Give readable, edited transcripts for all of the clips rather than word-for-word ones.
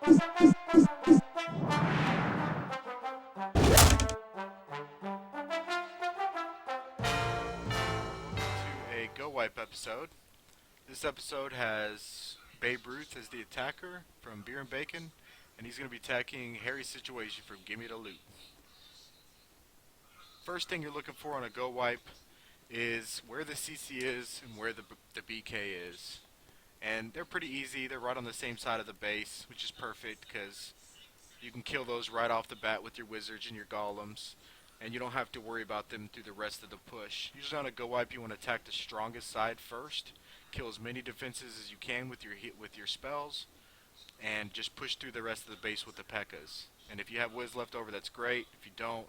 To a GoWipe episode. This episode has Babe Ruth as the attacker from Beer and Bacon, and he's going to be attacking Harry's Situation from Gimme the Loot. First thing you're looking for on a GoWipe is where the CC is and where the BK is. And they're pretty easy. They're right on the same side of the base, which is perfect because you can kill those right off the bat with your wizards and your golems, and you don't have to worry about them through the rest of the push. Usually on a GoWipe you want to attack the strongest side first, kill as many defenses as you can with your spells, and just push through the rest of the base with the P.E.K.K.A.s. And if you have Wiz left over, that's great. If you don't,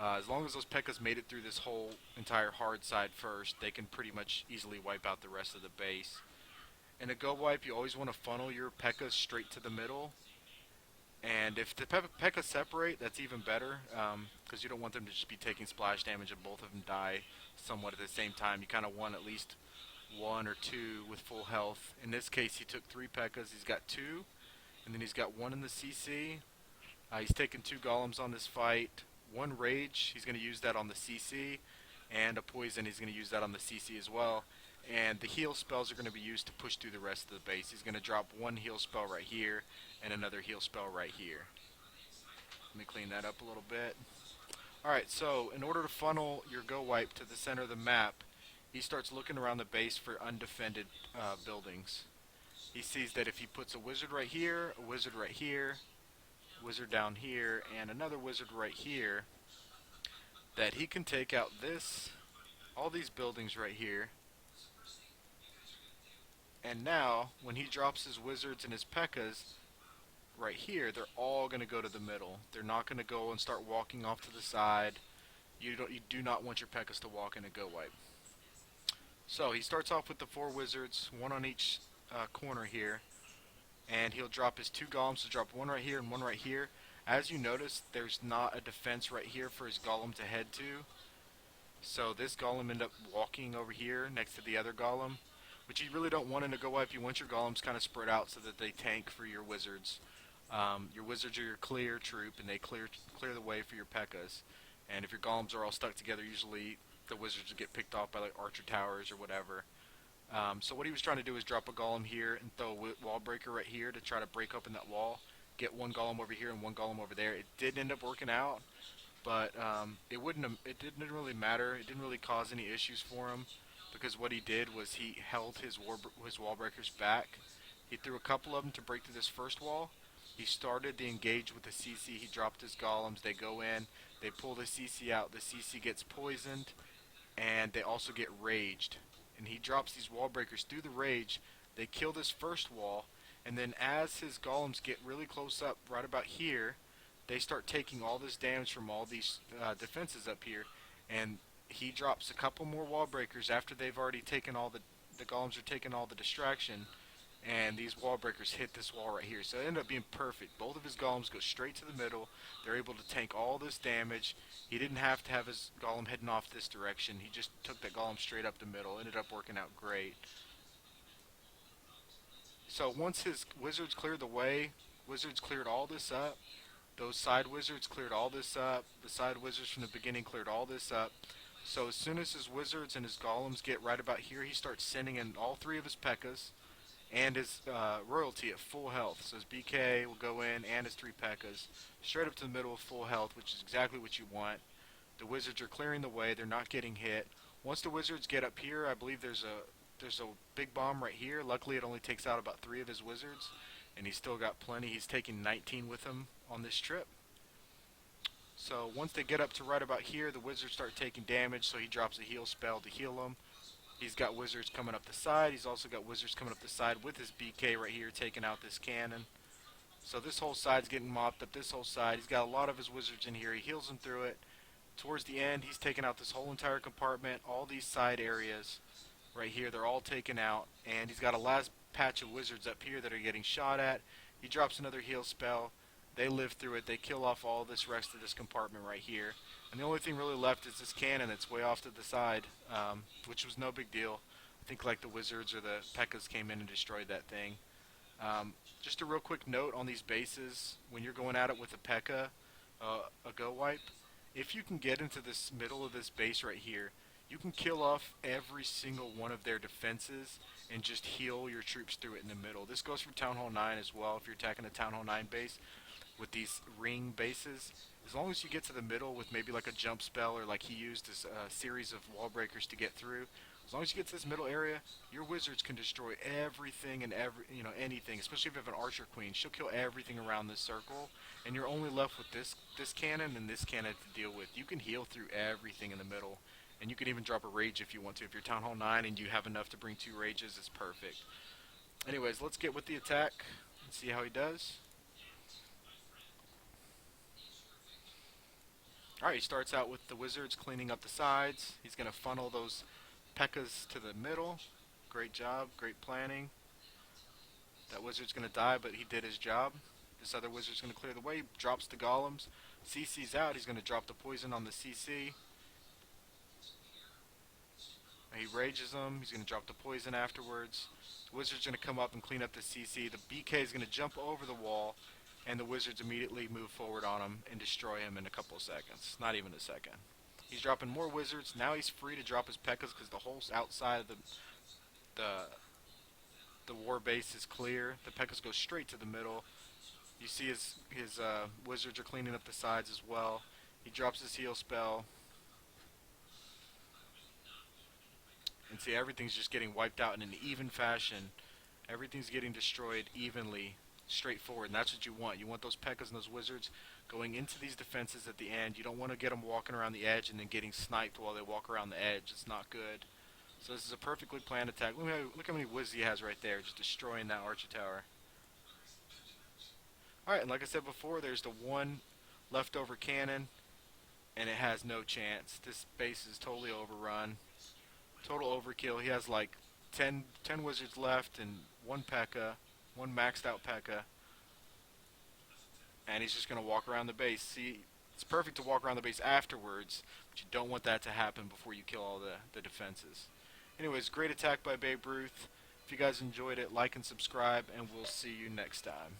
as long as those P.E.K.K.A.s made it through this whole entire hard side first, they can pretty much easily wipe out the rest of the base. In a GoWipe, you always want to funnel your P.E.K.K.A.s straight to the middle. And if the P.E.K.K.A. separate, that's even better, because you don't want them to just be taking splash damage and both of them die somewhat at the same time. You kind of want at least one or two with full health. In this case, he took three P.E.K.K.A.s. He's got two, and then he's got one in the CC. He's taken two golems on this fight. One rage, he's going to use that on the CC, and a poison, he's going to use that on the CC as well. And the heal spells are going to be used to push through the rest of the base. He's going to drop one heal spell right here and another heal spell right here. Let me clean that up a little bit. Alright, so in order to funnel your GoWipe to the center of the map, he starts looking around the base for undefended buildings. He sees that if he puts a wizard right here, a wizard right here, wizard down here, and another wizard right here, that he can take out all these buildings right here. And now, when he drops his wizards and his P.E.K.K.A.s right here, they're all going to go to the middle. They're not going to go and start walking off to the side. You do not want your P.E.K.K.A.s to walk in a GoWipe. So he starts off with the four wizards, one on each corner here, and he'll drop his two golems. So drop one right here and one right here. As you notice, there's not a defense right here for his golem to head to. So this golem ended up walking over here next to the other golem, which you really don't want in a GoWipe. You want your golems kind of spread out so that they tank for your wizards. Your wizards are your clear troop, and they clear the way for your P.E.K.K.A.s. And if your golems are all stuck together, usually the wizards will get picked off by like archer towers or whatever. So what he was trying to do is drop a golem here and throw a wall breaker right here to try to break open that wall. Get one golem over here and one golem over there. It did end up working out, but it didn't really matter. It didn't really cause any issues for him, because what he did was he held his wall breakers back. He threw a couple of them to break through this first wall. He started the engage with the CC. He dropped his golems. They go in. They pull the CC out. The CC gets poisoned, and they also get raged. And he drops these wall breakers through the rage. They kill this first wall, and then as his golems get really close up, right about here, they start taking all this damage from all these defenses up here, and he drops a couple more wall breakers after they've already taken all the golems are taking all the distraction, and these wall breakers hit this wall right here. So it ended up being perfect. Both of his golems go straight to the middle. They're able to tank all this damage. He didn't have to have his golem heading off this direction. He just took that golem straight up the middle. Ended up working out great. So once his wizards cleared the way, wizards cleared all this up. Those side wizards cleared all this up. The side wizards from the beginning cleared all this up. So as soon as his wizards and his golems get right about here, he starts sending in all three of his P.E.K.K.A.s and his royalty at full health. So his BK will go in and his three P.E.K.K.A.s straight up to the middle of full health, which is exactly what you want. The wizards are clearing the way. They're not getting hit. Once the wizards get up here, I believe there's a big bomb right here. Luckily, it only takes out about 3 of his wizards, and he's still got plenty. He's taking 19 with him on this trip. So once they get up to right about here, the wizards start taking damage, so he drops a heal spell to heal them. He's got wizards coming up the side. He's also got wizards coming up the side with his BK right here taking out this cannon. So this whole side's getting mopped up, this whole side. He's got a lot of his wizards in here. He heals them through it. Towards the end, he's taking out this whole entire compartment, all these side areas right here. They're all taken out. And he's got a last patch of wizards up here that are getting shot at. He drops another heal spell. They live through it. They kill off all this rest of this compartment right here. And the only thing really left is this cannon that's way off to the side, which was no big deal. I think like the wizards or the P.E.K.K.A.s came in and destroyed that thing. Just a real quick note on these bases: when you're going at it with a P.E.K.K.A, a GoWipe, if you can get into this middle of this base right here, you can kill off every single one of their defenses and just heal your troops through it in the middle. This goes for Town Hall 9 as well. If you're attacking a Town Hall 9 base with these ring bases, as long as you get to the middle with maybe like a jump spell, or like he used this series of wall breakers to get through, as long as you get to this middle area, your wizards can destroy everything and anything. Especially if you have an archer queen, she'll kill everything around this circle, and you're only left with this cannon and this cannon to deal with. You can heal through everything in the middle, and you can even drop a rage if you want to. If you're Town Hall 9 and you have enough to bring 2 rages, it's perfect. Anyways, let's get with the attack and see how he does. Alright, he starts out with the wizards cleaning up the sides. He's going to funnel those P.E.K.K.As to the middle. Great job, great planning. That wizard's going to die, but he did his job. This other wizard's going to clear the way, drops the golems. CC's out, he's going to drop the poison on the CC. He rages them, he's going to drop the poison afterwards. The wizard's going to come up and clean up the CC. The BK is going to jump over the wall, and the wizards immediately move forward on him and destroy him in a couple of seconds. Not even a second. He's dropping more wizards. Now he's free to drop his P.E.K.K.As because the whole outside of the the war base is clear. The P.E.K.K.As go straight to the middle. You see his wizards are cleaning up the sides as well. He drops his heal spell. And see, everything's just getting wiped out in an even fashion. Everything's getting destroyed evenly, straightforward, and that's what you want. You want those P.E.K.K.As and those wizards going into these defenses at the end. You don't want to get them walking around the edge and then getting sniped while they walk around the edge. It's not good. So this is a perfectly planned attack. Look how many whiz he has right there, just destroying that archer tower. Alright, and like I said before, there's the one leftover cannon, and it has no chance. This base is totally overrun. Total overkill. He has like 10 wizards left and one P.E.K.K.A, one maxed out P.E.K.K.A, and he's just going to walk around the base. See, it's perfect to walk around the base afterwards, but you don't want that to happen before you kill all the defenses. Anyways, great attack by Babe Ruth. If you guys enjoyed it, like and subscribe, and we'll see you next time.